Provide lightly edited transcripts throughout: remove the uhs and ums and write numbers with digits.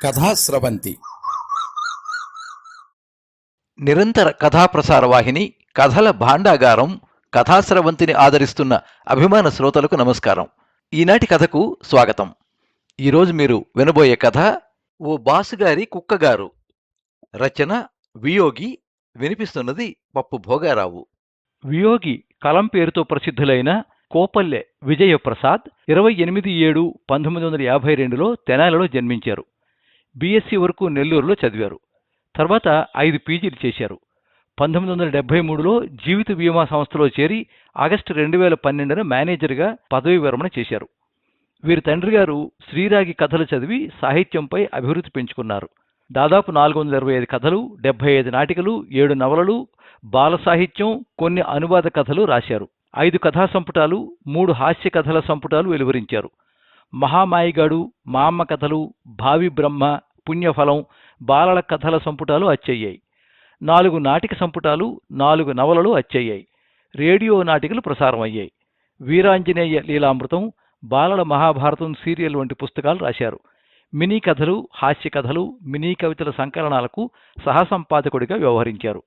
కథాస్రవంతి నిరంతర కథాప్రసార వాహిని కథల భాండాగారం కథాస్రవంతిని ఆదరిస్తున్న అభిమాన శ్రోతలకు నమస్కారం. ఈనాటి కథకు స్వాగతం. ఈరోజు మీరు వినబోయే కథ ఓ బాసుగారి కుక్కగారు. రచన వియోగి. వినిపిస్తున్నది పప్పు భోగారావు. వియోగి కలం పేరుతో ప్రసిద్ధులైన కోపల్లె విజయప్రసాద్ 28/7/1952లో తెనాలిలో జన్మించారు. బీఎస్సీ వరకు నెల్లూరులో చదివారు. తర్వాత 5 పీజీలు చేశారు. 1973లో జీవిత బీమా సంస్థలో చేరి ఆగస్టు 2012న మేనేజర్గా పదవీ విరమణ చేశారు. వీరి తండ్రి గారు శ్రీరాగి కథలు చదివి సాహిత్యంపై అభివృద్ధి పెంచుకున్నారు. దాదాపు 425 కథలు, 75 నాటికలు, 7 నవలలు, బాల సాహిత్యం, కొన్ని అనువాద కథలు రాశారు. 5 కథా సంపుటాలు, 3 హాస్య కథల సంపుటాలు వెలువరించారు. మహామాయిగాడు, మా అమ్మ కథలు, భావి బ్రహ్మ, పుణ్యఫలం, బాలల కథల సంపుటాలు అచ్చయ్యాయి. 4 నాటిక సంపుటాలు, 4 నవలలు అచ్చయ్యాయి. రేడియో నాటికలు ప్రసారం అయ్యాయి. వీరాంజనేయ లీలామృతం, బాలల మహాభారతం సీరియల్ వంటి పుస్తకాలు రాశారు. మినీ కథలు, హాస్య కథలు, మినీ కవితల సంకలనాలకు సహసంపాదకుడిగా వ్యవహరించారు.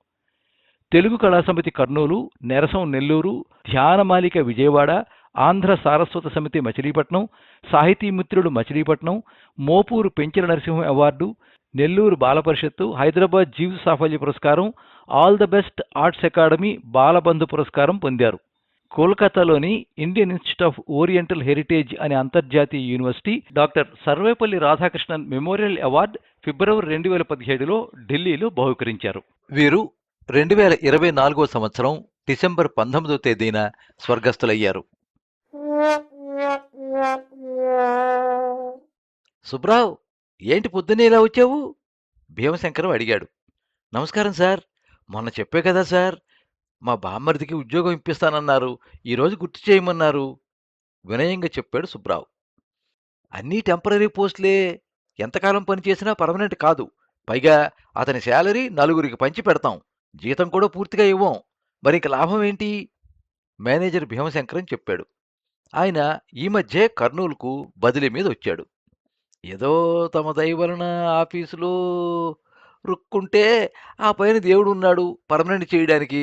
తెలుగు కళాసమితి కర్నూలు, నెరసం నెల్లూరు, ధ్యానమాలిక విజయవాడ, ఆంధ్ర సారస్వత సమితి మచిలీపట్నం, సాహితీమిత్రుడు మచిలీపట్నం, మోపూరు పెంచిన నరసింహం అవార్డు, నెల్లూరు బాలపరిషత్తు, హైదరాబాద్ జీవ్ సాఫల్య పురస్కారం, all the best arts academy బాలబంధు పురస్కారం పొందారు. కోల్కతాలోని Indian institute of oriental heritage అనే అంతర్జాతీయ university doctor Sarvepalli Radhakrishnan memorial award February 2017లో ఢిల్లీలో బహూకరించారు. వీరు 2024 సంవత్సరం డిసెంబర్ 19వ తేదీన స్వర్గస్థులయ్యారు. సుబ్రావ్, ఏంటి పొద్దున్నే ఇలా వచ్చావు? భీమశంకరం అడిగాడు. నమస్కారం సార్, మొన్న చెప్పే కదా సార్, మా బామ్మర్దికి ఉద్యోగం ఇప్పిస్తానన్నారు, ఈరోజు గుర్తు చేయమన్నారు వినయంగా చెప్పాడు సుబ్రావ్. అన్నీ టెంపరరీ పోస్టులే, ఎంతకాలం పనిచేసినా పర్మనెంట్ కాదు. పైగా అతని శాలరీ 4గురికి పంచి పెడతాం, జీతం కూడా పూర్తిగా ఇవ్వం, మరి ఇంక లాభం ఏంటి? మేనేజర్ భీమశంకరం చెప్పాడు. ఆయన ఈ మధ్యే కర్నూలుకు బదిలీ మీద వచ్చాడు. ఏదో తమ దయ వలన ఆఫీసులో రుక్కుంటే ఆ పైన దేవుడు ఉన్నాడు పర్మనెంట్ చేయడానికి.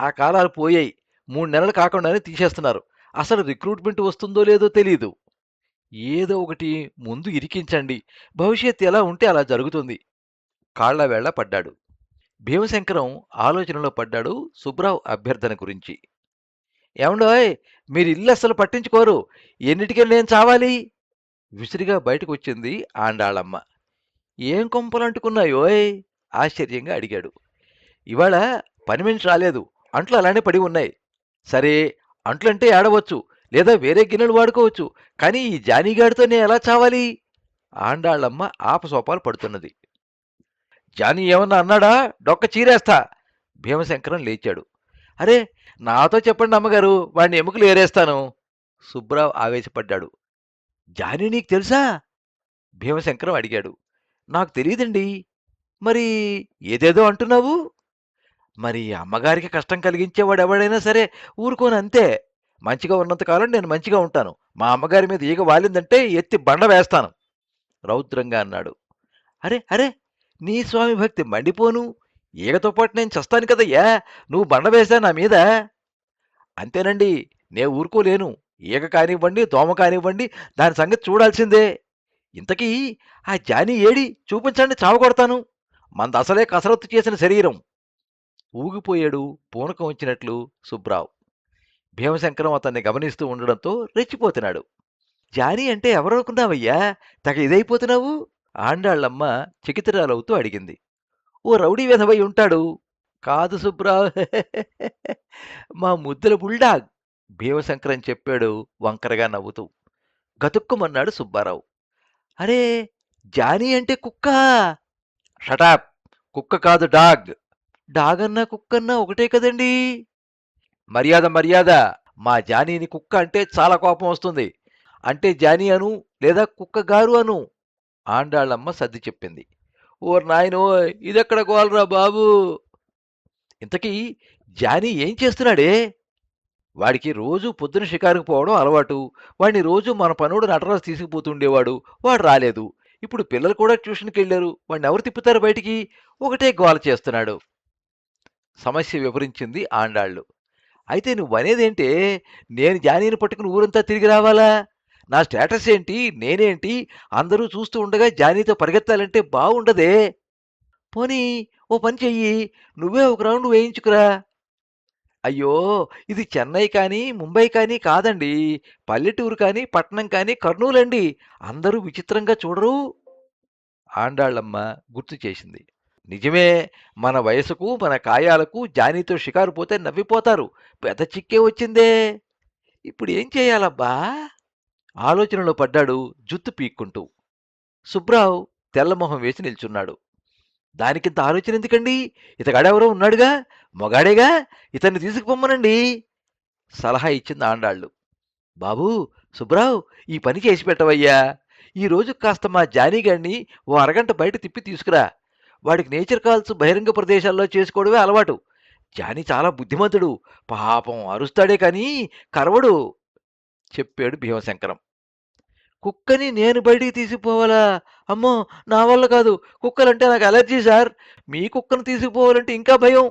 ఆ కాలాలు పోయాయి. 3 నెలలు కాకుండానే తీసేస్తున్నారు. అసలు రిక్రూట్మెంట్ వస్తుందో లేదో తెలీదు. ఏదో ఒకటి ముందు ఇరికించండి, భవిష్యత్తు ఎలా ఉంటే అలా జరుగుతుంది. కాళ్ల వేళ్ల పడ్డాడు. భీమశంకరం ఆలోచనలో పడ్డాడు సుబ్రావ్ అభ్యర్థన గురించి. ఏమండోయ్, మీరు ఇల్లు అస్సలు పట్టించుకోరు, ఎన్నిటికెళ్ళి నేను చావాలి? విసిరిగా బయటకు వచ్చింది ఆండాళమ్మ. ఏం కొంపలంటుకున్నాయోయ్? ఆశ్చర్యంగా అడిగాడు. ఇవాళ పని మనిషి రాలేదు, అంట్లు అలానే పడి ఉన్నాయి. సరే, అంట్లంటే ఏడవచ్చు, లేదా వేరే గిన్నెలు వాడుకోవచ్చు, కానీ ఈ జానీగాడితో నేను ఎలా చావాలి? ఆండాళ్ళమ్మ ఆపసోపాలు పడుతున్నది. జానీ ఏమన్నా అన్నాడా? డొక్క చీరేస్తా. భీమశంకరం లేచాడు. అరే, నాతో చెప్పండి అమ్మగారు, వాడిని ఎముకలు ఏరేస్తాను. సుబ్రావ్ ఆవేశపడ్డాడు. జానీ నీకు తెలుసా? భీమశంకరం అడిగాడు. నాకు తెలియదండి. మరి ఏదేదో అంటున్నావు? మరి అమ్మగారికి కష్టం కలిగించేవాడు ఎవడైనా సరే ఊరుకోను, అంతే. మంచిగా ఉన్నంతకాలం నేను మంచిగా ఉంటాను. మా అమ్మగారి మీద ఈగ వాలిందంటే ఎత్తి బండ వేస్తాను, రౌద్రంగా అన్నాడు. అరే అరే, నీ స్వామి భక్తి మండిపోను, ఈగతో పాటు నేను చస్తాను కదయ్యా, నువ్వు బండ వేశా నా మీద. అంతేనండి, నేను ఊరుకోలేను. ఈగ కానివ్వండి, దోమ కానివ్వండి, దాని సంగతి చూడాల్సిందే. ఇంతకీ ఆ జానీ ఏడి? చూపించండి, చావకొడతాను. మంద అసలే కసరత్తు చేసిన శరీరం. ఊగిపోయాడు పూనకం వచ్చినట్లు సుబ్రావ్. భీమశంకరం అతన్ని గమనిస్తూ ఉండడంతో రెచ్చిపోతున్నాడు. జానీ అంటే ఎవరనుకున్నావయ్యా, తెగ ఇదైపోతున్నావు? ఆండాళ్ళమ్మ చికితురాలవుతూ అడిగింది. ఓ రౌడీ వెధవై ఉంటాడు. కాదు సుబ్రావ్, మా ముద్దుల బుల్డాగ్, భీమశంకరం చెప్పాడు వంకరగా నవ్వుతూ. గతుక్కుమన్నాడు సుబ్బారావు. అరే, జానీ అంటే కుక్క. షటాప్, కుక్క కాదు, డాగ్. డాగ్ అన్నా కుక్కన్నా ఒకటే కదండి. మర్యాద మర్యాద. మా జానీని కుక్క అంటే చాలా కోపం వస్తుంది. అంటే జానీ అను, లేదా కుక్క గారు అను, ఆండాళ్ళమ్మ సర్ది చెప్పింది. ఓర్ నాయనో, ఇదెక్కడ గోలరా బాబు. ఇంతకీ జానీ ఏం చేస్తున్నాడే? వాడికి రోజు పొద్దున షికారుకు పోవడం అలవాటు. వాడిని రోజు మన పనుడు నటరాజు తీసుకుపోతుండేవాడు, వాడు రాలేదు. ఇప్పుడు పిల్లలు కూడా ట్యూషన్‌కెళ్లారు. వాడినెవరు తిప్పుతారు బయటికి? ఒకటే గోల చేస్తున్నాడు. సమస్య వివరించింది ఆండాళ్ళు. అయితే నువ్వనేదేంటే, నేను జానీని పట్టుకుని ఊరంతా తిరిగి రావాలా? నా స్టేటస్ ఏంటి? నేనేంటి? అందరూ చూస్తూ ఉండగా జానీతో పరిగెత్తాలంటే బావుండదే! పోనీ ఓ పని చెయ్యి. నువ్వే ఒక రౌండ్ వేయించుకురా. అయ్యో! ఇది చెన్నై కానీ, ముంబై కానీ కాదండి. పల్లెటూరు కానీ, పట్నం కానీ కర్నూలండి. అందరూ విచిత్రంగా చూడరు? ఆండాళ్ళమ్మ గుర్తు చేసింది. నిజమే. మన వయసుకు, మన కాయాలకు జానీతో షికారు పోతే నవ్విపోతారు. పెద్ద చిక్కే వచ్చిందే! ఇప్పుడేం చేయాలబ్బా? ఆలోచనలో పడ్డాడు జుత్తు పీక్కుంటూ. సుబ్రావ్ తెల్లమొహం వేసి నిల్చున్నాడు. దానికింత ఆలోచన ఎందుకండి? ఇతగాడెవరో ఉన్నాడుగా! మొగాడేగా! ఇతన్ని తీసుకుపొమ్మనండి! సలహా ఇచ్చింది ఆండాళ్ళు. బాబూ! సుబ్రావ్! ఈ పని చేసి పెట్టవయ్యా! ఈ రోజు కాస్త మా జానీగాడిని ఓ అరగంట బయట తిప్పి తీసుకురా. వాడికి నేచర్ కాల్స్ బహిరంగ ప్రదేశాల్లో చేసుకోవడమే అలవాటు. జానీ చాలా బుద్ధిమంతుడు. పాపం అరుస్తాడే కానీ కరవడు చెప్పాడు భీమశంకరం. కుక్కని నేను బయటికి తీసుకుపోవాలా? అమ్మో! నా వల్ల కాదు. కుక్కలంటే నాకు అలర్జీ సార్. మీ కుక్కను తీసుకుపోవాలంటే ఇంకా భయం.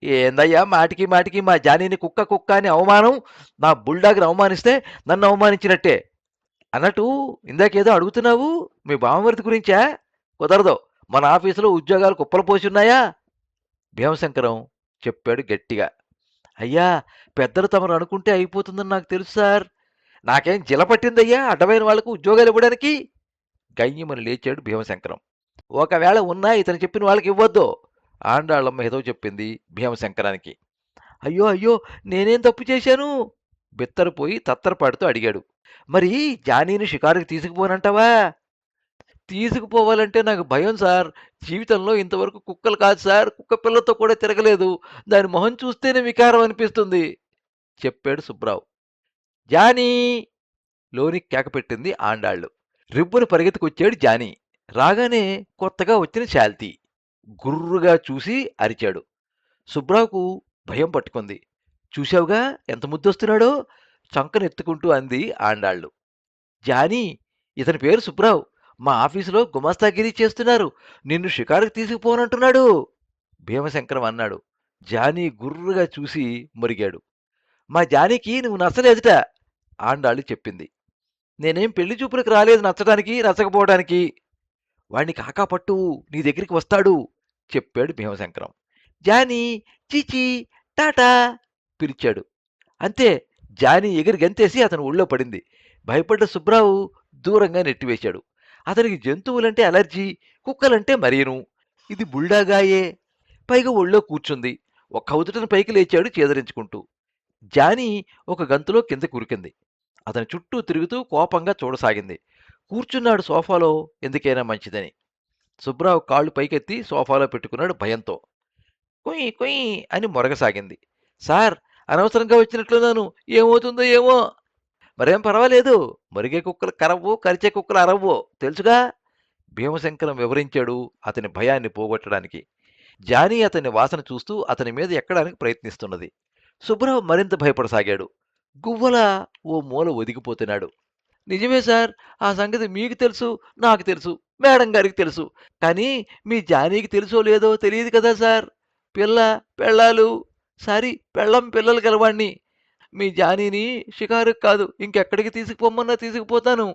ఏందయ్యా మాటికి మాటికి మా జానీని కుక్క కుక్క అని అవమానం? నా బుల్డాగ్‌ని అవమానిస్తే నన్ను అవమానించినట్టే. అన్నట్టు ఇందాకేదో అడుగుతున్నావు? మీ బావమరిది గురించా? కుదరదు. మన ఆఫీసులో ఉద్యోగాలు కుప్పలు పోసున్నాయా? భీమశంకరం చెప్పాడు గట్టిగా. అయ్యా! పెద్దలు తమరు అనుకుంటే అయిపోతుందని నాకు తెలుసు సార్. నాకేం జిల పట్టిందయ్యా అడ్డమైన వాళ్లకు ఉద్యోగాలివ్వడానికి? గయ్యిమని లేచాడు భీమశంకరం. ఒకవేళ ఉన్నా ఇతను చెప్పిన వాళ్ళకి ఇవ్వొద్దు. ఆండాళ్ళమ్మ హితవు చెప్పింది భీమశంకరానికి. అయ్యో! అయ్యో! నేనేం తప్పు చేశాను? బిత్తరపోయి తత్తరపాటుతో అడిగాడు. మరి జానీని షికారుకి తీసుకుపోనంటావా? తీసుకుపోవాలంటే నాకు భయం సార్. జీవితంలో ఇంతవరకు కుక్కలు కాదు సార్. కుక్క పిల్లతో కూడా తిరగలేదు. దాని మొహం చూస్తేనే వికారం అనిపిస్తుంది చెప్పాడు సుబ్రావ్. జానీ! లోనికి కేకపెట్టింది ఆండాళ్ళు. రివ్వున పరిగెత్తుకొచ్చాడు జానీ. రాగానే కొత్తగా వచ్చిన శాల్తీ. గుర్రుగా చూసి అరిచాడు. సుబ్రావుకు భయం పట్టుకుంది. చూశావుగా ఎంత ముద్దొస్తున్నాడో? చంకనెత్తుకుంటూ అంది ఆండాళ్ళు. జానీ! ఇతని పేరు సుబ్రావ్. మా ఆఫీసులో గుమాస్తాగిరీ చేస్తున్నారు. నిన్ను షికారుకి తీసుకుపోనంటున్నాడు భీమశంకరం అన్నాడు. జానీ గుర్రుగా చూసి మొరిగాడు. మా జానీకి నువ్వు నచ్చలేదుట ఆండాళ్ళు చెప్పింది. నేనేం పెళ్లి చూపులకు రాలేదు నచ్చడానికి, నచ్చకపోవడానికి. వాణ్ణి కాకాపట్టు నీ దగ్గరికి వస్తాడు చెప్పాడు భీమశంకరం. జానీ! చీచీ! టాటా! పిలిచాడు. అంతే జానీ ఎగిరి గంతేసి అతని ఒళ్ళో పడింది. భయపడ్డ సుబ్రావు దూరంగా నెట్టివేశాడు. అతనికి జంతువులంటే అలర్జీ, కుక్కలంటే మరీను. ఇది బుల్డాగాయే. పైగా ఒళ్ళో కూర్చుంది. ఒక్క ఉదుటన పైకి లేచాడు చేదరించుకుంటూ. జానీ ఒక గంతులో కింద కురికింది. అతని చుట్టూ తిరుగుతూ కోపంగా చూడసాగింది. కూర్చున్నాడు సోఫాలో ఎందుకైనా మంచిదని. సుబ్రావు కాళ్ళు పైకెత్తి సోఫాలో పెట్టుకున్నాడు భయంతో. కుయ్ కుయ్ అని మొరగసాగింది. సార్! అనవసరంగా వచ్చినట్లున్నాను. ఏమవుతుందో ఏమో! మరేం పర్వాలేదు. మొరిగే కుక్కలు కరవ్వు, కరిచే కుక్కలు అరవ్వు. తెలుసుగా? భీమశంకరం వివరించాడు అతని భయాన్ని పోగొట్టడానికి. జానీ అతని వాసన చూస్తూ అతని మీద ఎక్కడానికి ప్రయత్నిస్తున్నది. సుబ్రావు మరింత భయపడసాగాడు. గువ్వలా ఓ మూల ఒదిగిపోతున్నాడు. నిజమే సార్. ఆ సంగతి మీకు తెలుసు, నాకు తెలుసు, మేడం గారికి తెలుసు. కానీ మీ జానీకి తెలుసో లేదో తెలియదు కదా సార్. పిల్ల, పెళ్ళాలు సారీ పెళ్ళం పిల్లలు గలవాణ్ణి. మీ జానీని షికారుకి కాదు ఇంకెక్కడికి తీసుకుపోమన్నా తీసుకుపోతాను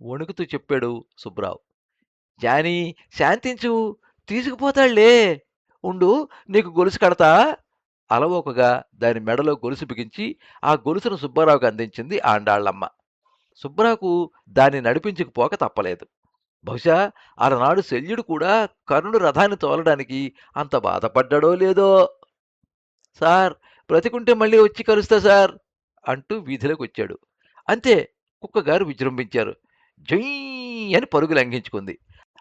వణుకుతూ చెప్పాడు సుబ్రావ్. జానీ! శాంతించు. తీసుకుపోతాడులే. ఉండు నీకు గొలుసు కడతా అలవోకగా దాని మెడలో గొలుసు బిగించి ఆ గొలుసును సుబ్బారావుకి అందించింది ఆండాళ్ళమ్మ. సుబ్బరావుకు దాన్ని నడిపించుకుపోక తప్పలేదు. బహుశా అలనాడు శల్యుడు కూడా కర్ణుడు రథాన్ని తోలడానికి అంత బాధపడ్డాడో లేదో. సార్! బ్రతికుంటే మళ్ళీ వచ్చి కలుస్తా సార్ అంటూ వీధిలోకొచ్చాడు. అంతే కుక్కగారు విజృంభించారు. జుయ్ అని పరుగు లంఘించుకుంది.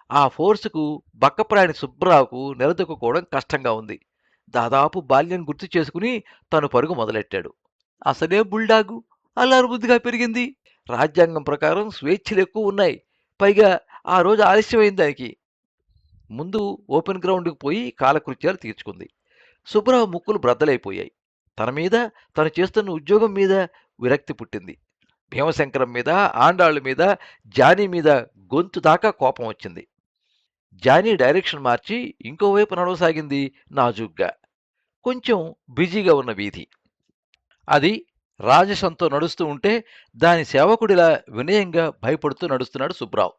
ఆ ఫోర్సుకు బక్కప్రాణి సుబ్బరావుకు నిలదొక్కుకోవడం కష్టంగా ఉంది. దాదాపు బాల్యం గుర్తు చేసుకుని తను పరుగు మొదలెట్టాడు. అసలే బుల్డాగు అల్లారుముద్దుగా పెరిగింది. రాజ్యాంగం ప్రకారం స్వేచ్ఛలెక్కువ ఉన్నాయి. పైగా ఆ రోజు ఆలస్యమైంది దానికి. ముందు ఓపెన్ గ్రౌండ్‌కి పోయి కాలకృత్యాలు తీర్చుకుంది. సుబ్బరావు ముక్కులు బ్రద్దలైపోయాయి. తన మీద, తను చేస్తున్న ఉద్యోగం మీద విరక్తి పుట్టింది. భీమశంకరం మీద, ఆండాళ్ళ మీద, జానీ మీద గొంతు దాకా కోపం వచ్చింది. జానీ డైరెక్షన్ మార్చి ఇంకోవైపు నడవసాగింది నాజూగ్గా. కొంచెం బిజీగా ఉన్న వీధి అది. రాజసంతో నడుస్తూ ఉంటే దాని సేవకుడిలా వినయంగా భయపడుతూ నడుస్తున్నాడు సుబ్రావ్.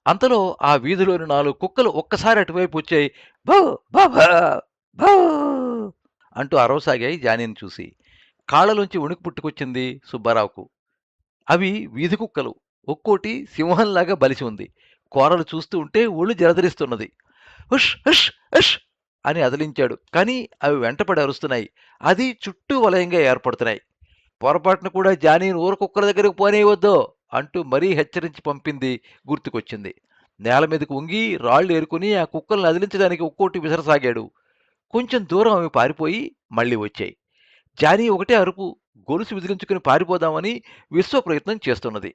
అంతలో ఆ వీధిలోని 4 కుక్కలు ఒక్కసారి అటువైపు వచ్చాయి. భూ బాబా భూ అంటూ అరవసాగాయి జానీని చూసి. కాళ్లలోంచి వణుకు పుట్టుకొచ్చింది సుబ్బారావుకు. అవి వీధి కుక్కలు. ఒక్కోటి సింహంలాగా బలిసి ఉంది. కోరలు చూస్తూ ఉంటే ఒళ్ళు జలధరిస్తున్నది. హుష్ హుష్ హుష్ అని అదిలించాడు. కానీ అవి వెంటపడి అరుస్తున్నాయి. అది చుట్టూ వలయంగా ఏర్పడుతున్నాయి. పొరపాటున కూడా జానీని ఊర కుక్కల దగ్గరకు పోనేయవద్దో అంటూ మరీ హెచ్చరించి పంపింది గుర్తుకొచ్చింది. నేల మీదకు వంగి రాళ్లు ఏరుకుని ఆ కుక్కల్ని అదిలించడానికి ఒక్కోటి విసరసాగాడు. కొంచెం దూరం అవి పారిపోయి మళ్ళీ వచ్చాయి. జానీ ఒకటే అరుపు. గొలుసు విదిలించుకుని పారిపోదామని విశ్వ ప్రయత్నం చేస్తున్నది.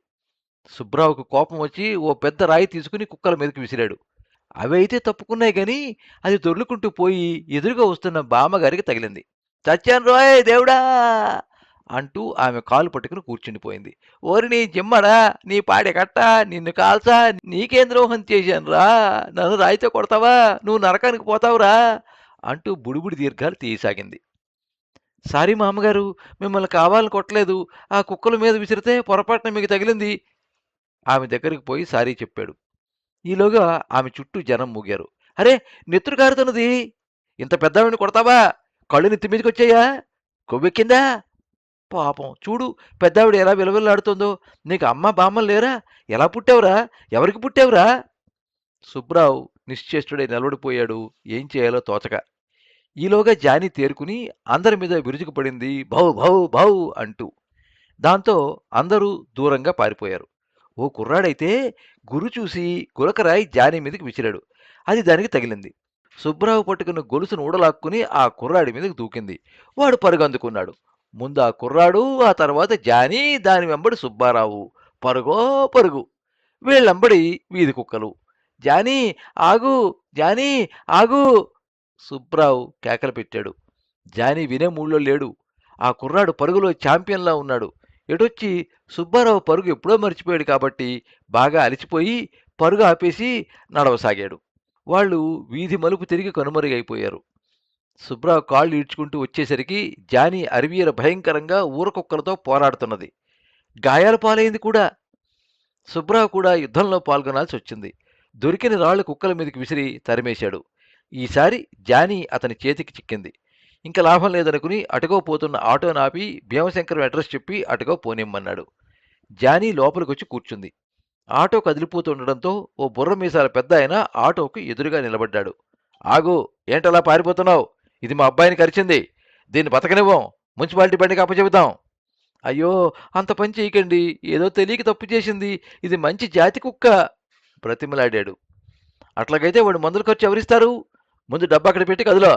సుబ్రావుకు కోపం వచ్చి ఓ పెద్ద రాయి తీసుకుని కుక్కల మీదకి విసిరాడు. అవి అయితే తప్పుకున్నాయి గాని అది దొర్లుకుంటూ పోయి ఎదురుగా వస్తున్న బామ్మగారికి తగిలింది. చచ్చాను రోయ్ దేవుడా అంటూ ఆమె కాలు పట్టుకుని కూర్చుండిపోయింది. ఓరి నీ జిమ్మడా, నీ పాడె కట్ట, నిన్ను కాల్చా, నీకేం ద్రోహం చేశానురా, నన్ను రాయితో కొడతావా, నువ్వు నరకానికి పోతావురా అంటూ బుడిబుడి దీర్ఘాలు తీయసాగింది. సారీ మామగారు, మిమ్మల్ని కావాలని కొట్టలేదు. ఆ కుక్కల మీద విసిరితే పొరపాటున మీకు తగిలింది. ఆమె దగ్గరికి పోయి సారీ చెప్పాడు. ఈలోగా ఆమె చుట్టూ జనం మూగారు. అరే, నెత్తురు కారుతున్నది, ఇంత పెద్దవాడిని కొడతావా, కళ్ళు నెత్తి మీదకొచ్చాయా, కొవ్వెక్కిందా, పాపం చూడు పెద్దావిడ ఎలా విలవిల్లాడుతుందో, నీకు అమ్మ బామ్మలు లేరా, ఎలా పుట్టావురా, ఎవరికి పుట్టావురా. సుబ్రావ్ నిశ్చేష్టుడై నిలబడిపోయాడు, ఏం చేయాలో తోచక. ఈలోగా జానీ తేరుకుని అందరి మీద విరుచుకుపడింది భౌ భౌ భౌ అంటూ. దాంతో అందరూ దూరంగా పారిపోయారు. ఓ కుర్రాడైతే గురు చూసి గులకరాయి జానీ మీదకి విసిరాడు. అది దానికి తగిలింది. సుబ్రావు పట్టుకున్న గొలుసును ఊడలాక్కుని ఆ కుర్రాడి మీదకి దూకింది. వాడు పరుగందుకున్నాడు. ముందు ఆ కుర్రాడు, ఆ తర్వాత జానీ, దాని వెంబడి సుబ్బారావు. పరుగో పరుగు. వీళ్ళంబడి వీధి కుక్కలు. జానీ ఆగు, జానీ ఆగు. సుబ్రావు కేకలు పెట్టాడు. జానీ వినే మూడ్లో లేడు. ఆ కుర్రాడు పరుగులో ఛాంపియన్లా ఉన్నాడు. ఎటొచ్చి సుబ్బారావు పరుగు ఎప్పుడో మర్చిపోయాడు కాబట్టి బాగా అలిసిపోయి పరుగు ఆపేసి నడవసాగాడు. వాళ్ళు వీధి మలుపు తిరిగి కనుమరుగైపోయారు. సుబ్రావు కాళ్ళు ఈడ్చుకుంటూ వచ్చేసరికి జానీ అరివీర భయంకరంగా ఊరకుక్కలతో పోరాడుతున్నది. గాయాల పాలైంది కూడా. సుబ్రావు కూడా యుద్ధంలో పాల్గొనాల్సి వచ్చింది. దొరికిన రాళ్లు కుక్కల మీదకి విసిరి తరిమేశాడు. ఈసారి జానీ అతని చేతికి చిక్కింది. ఇంకా లాభం లేదనుకుని అటుగో పోతున్న ఆటో నాపి భీమశంకరం అడ్రస్ చెప్పి అటుగో పోనిమ్మన్నాడు. జానీ లోపలికొచ్చి కూర్చుంది. ఆటో కదిలిపోతుండడంతో ఓ బుర్ర మీసాల పెద్ద ఆయన ఆటోకు ఎదురుగా నిలబడ్డాడు. ఆగు, ఏంటలా పారిపోతున్నావు, ఇది మా అబ్బాయిని కరిచింది, దీన్ని బతకనివ్వం, మున్సిపాలిటీ బండికి అప్పచెబుతాం. అయ్యో, అంత పని చేయకండి, ఏదో తెలియక తప్పు చేసింది, ఇది మంచి జాతి కుక్క బ్రతిమలాడాడు. అట్లాగైతే వాడు మందుల ఖర్చు ఎవరిస్తారు, ముందు డబ్బు అక్కడ పెట్టి కదులో.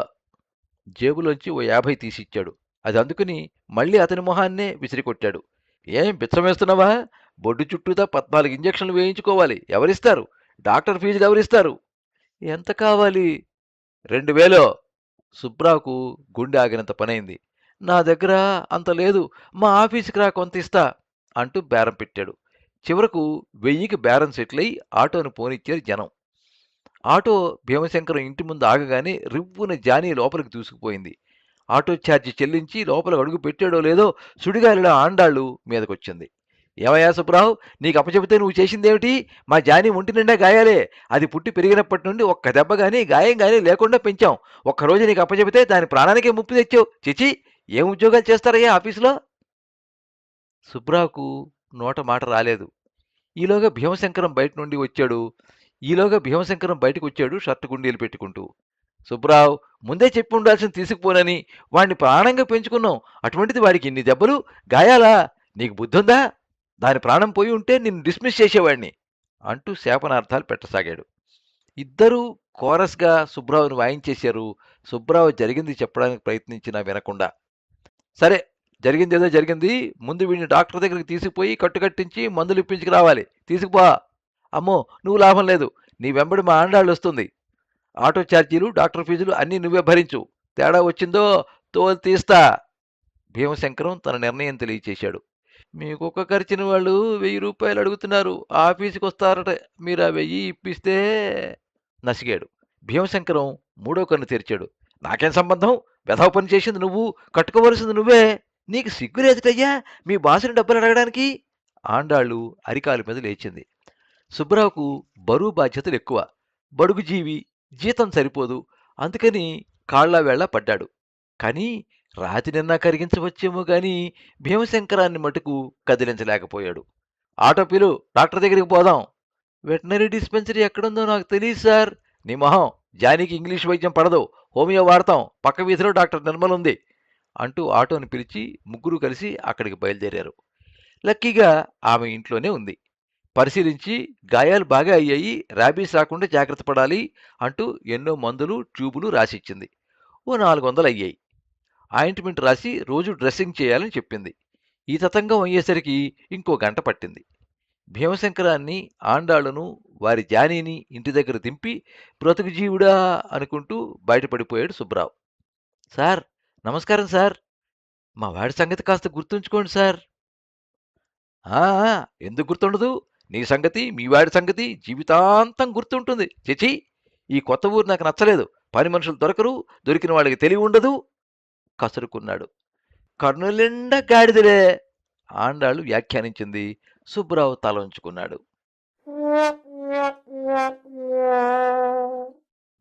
జేబులోంచి ఓ 50 తీసిచ్చాడు. అది అందుకుని మళ్ళీ అతని మొహాన్నే విసిరికొట్టాడు. ఏం బిచ్చమేస్తున్నావా, బొడ్డు చుట్టూతా 14 ఇంజక్షన్లు వేయించుకోవాలి, ఎవరిస్తారు, డాక్టర్ ఫీజులు ఎవరిస్తారు. ఎంత కావాలి. 2000. సుబ్రావుకు గుండె ఆగినంత పనైంది. నా దగ్గర అంత లేదు, మా ఆఫీసుకి రా కొంత ఇస్తా అంటూ బేరం పెట్టాడు. చివరకు 1000కి బేరం సెటిలై ఆటోను పోనిచ్చారు జనం. ఆటో భీమశంకరం ఇంటి ముందు ఆగగానే రివ్వున జానీ లోపలికి దూసుకుపోయింది. ఆటో ఛార్జీ చెల్లించి లోపలికి అడుగు పెట్టాడో లేదో సుడిగాలిలో ఆండాళ్ళు మీదకొచ్చింది. ఏమయ్యా సుబ్రావు, నీకు అప్పచెబితే నువ్వు చేసిందేమిటి, మా జానీ ఒంటి నిండా గాయాలే, అది పుట్టి పెరిగినప్పటి నుండి ఒక్క దెబ్బ గానీ గాయం గానీ లేకుండా పెంచాం, ఒక్కరోజు నీకు అప్పచెబితే దాని ప్రాణానికే ముప్పు తెచ్చావు, చిచి, ఏం ఉద్యోగాలు చేస్తారయ్యా ఆఫీసులో. సుబ్రావుకు నోట మాట రాలేదు. ఈలోగా భీమశంకరం బయటకు వచ్చాడు షర్టు గుండీలు పెట్టుకుంటూ. సుబ్రావ్, ముందే చెప్పి ఉండాల్సింది తీసుకుపోనని, వాడిని ప్రాణంగా పెంచుకున్నాం, అటువంటిది వాడికి ఇన్ని దెబ్బలు గాయాలా, నీకు బుద్ధుందా, దాని ప్రాణం పోయి ఉంటే నిన్ను డిస్మిస్ చేసేవాడిని అంటూ శాపనార్థాలు పెట్టసాగాడు. ఇద్దరూ కోరస్గా సుబ్రావుని వాయించేశారు. సుబ్రావు జరిగింది చెప్పడానికి ప్రయత్నించినా వినకుండా. సరే, జరిగిందేదో జరిగింది, ముందు వీడిని డాక్టర్ దగ్గరికి తీసుకుపోయి కట్టుకట్టించి మందులు ఇప్పించుకు రావాలి, తీసుకుపో. అమ్మో, నువ్వు లాభం లేదు, నీ వెంబడి మా ఆండాళ్ళు వస్తుంది, ఆటో ఛార్జీలు డాక్టర్ ఫీజులు అన్నీ నువ్వే భరించు, తేడా వచ్చిందో తోలు తీస్తా. భీమశంకరం తన నిర్ణయం తెలియచేశాడు. మీ కుక్క కరిచిన వాళ్ళు 1000 రూపాయలు అడుగుతున్నారు. ఆఫీస్‌కి వస్తారట. మీరు ఆ 1000 ఇప్పిస్తే నసిగాడు. భీమశంకరం మూడో కన్ను తెరిచాడు. నాకేం సంబంధం? వెధవ పని చేసింది నువ్వు, కట్టుకోవలసింది నువ్వే. నీకు సిగ్గు లేదుటయ్యా మీ బాసుని డబ్బులు అడగడానికి? ఆండాళ్ళు అరికాలు మీద లేచింది. సుబ్బరావుకు బరువు బాధ్యతలు ఎక్కువ. బడుగు జీవి, జీతం సరిపోదు. అందుకని కాళ్ళ వేళ్ళ పడ్డాడు. కానీ రాతినన్నా కరిగించవచ్చేమో గాని భీమశంకరాన్ని మటుకు కదిలించలేకపోయాడు. ఆటో పిలు, డాక్టర్ దగ్గరికి పోదాం. వెటనరీ డిస్పెన్సరీ ఎక్కడుందో నాకు తెలియదు సార్. నీ మొహం, జానీకి ఇంగ్లీష్ వైద్యం పడదు. హోమియో వాడతాం. పక్క వీధిలో డాక్టర్ నిర్మల్ ఉంది అంటూ ఆటోని పిలిచి ముగ్గురు కలిసి అక్కడికి బయలుదేరారు. లక్కీగా ఆమె ఇంట్లోనే ఉంది. పరిశీలించి గాయాలు బాగా అయ్యాయి, ర్యాబీస్ రాకుండా జాగ్రత్త పడాలి అంటూ ఎన్నో మందులు, ట్యూబులు రాసిచ్చింది. ఓ 400 అయ్యాయి. ఆయింట్మెంట్ రాసి రోజు డ్రెస్సింగ్ చేయాలని చెప్పింది. ఈ తతంగం అయ్యేసరికి ఇంకో గంట పట్టింది. భీమశంకరాన్ని, ఆండాళ్లను, వారి జానీని ఇంటి దగ్గర దింపి బ్రతుకు జీవుడా అనుకుంటూ బయటపడిపోయాడు సుబ్బరావు. సార్, నమస్కారం సార్. మా వాడి సంగతి కాస్త గుర్తుంచుకోండి సార్. ఆ ఆ, ఎందుకు గుర్తుండదు? నీ సంగతి, మీ వాడి సంగతి జీవితాంతం గుర్తుంటుంది. చిచి, ఈ కొత్త ఊరు నాకు నచ్చలేదు. పని మనుషులు దొరకరు, దొరికిన వాళ్ళకి తెలివి ఉండదు కసురుకున్నాడు. కన్నులిండా గాడిదలే ఆండాళ్ళు వ్యాఖ్యానించింది. సుబ్బరావు తల ఉంచుకున్నాడు.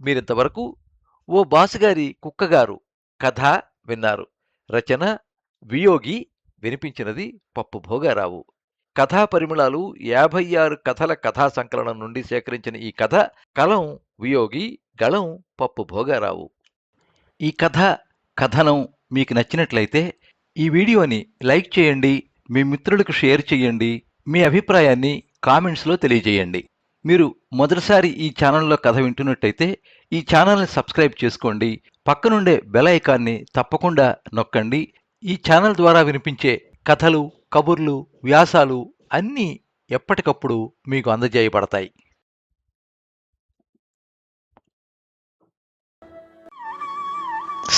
మీరింతవరకు ఓ బాసుగారి కుక్కగారు కథ విన్నారు. రచన వియోగి, వినిపించినది పప్పు భోగారావు. కథా పరిమళాలు 56 కథల కథా సంకలనం నుండి సేకరించిన ఈ కథ కలం వియోగి, గళం పప్పు భోగారావు. ఈ కథ, కథనం మీకు నచ్చినట్లయితే ఈ వీడియోని లైక్ చేయండి, మీ మిత్రులకు షేర్ చేయండి, మీ అభిప్రాయాన్ని కామెంట్స్లో తెలియజేయండి. మీరు మొదటిసారి ఈ ఛానల్లో కథ వింటున్నట్టయితే ఈ ఛానల్ని సబ్స్క్రైబ్ చేసుకోండి. పక్కనుండే బెల్ ఐకాన్ని తప్పకుండా నొక్కండి. ఈ ఛానల్ ద్వారా వినిపించే కథలు, కబుర్లు, వ్యాసాలు అన్నీ ఎప్పటికప్పుడు మీకు అందజేయబడతాయి.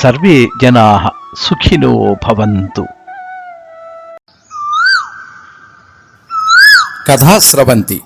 సర్వే జనాః సుఖినో భవంతు. కథా స్రవంతి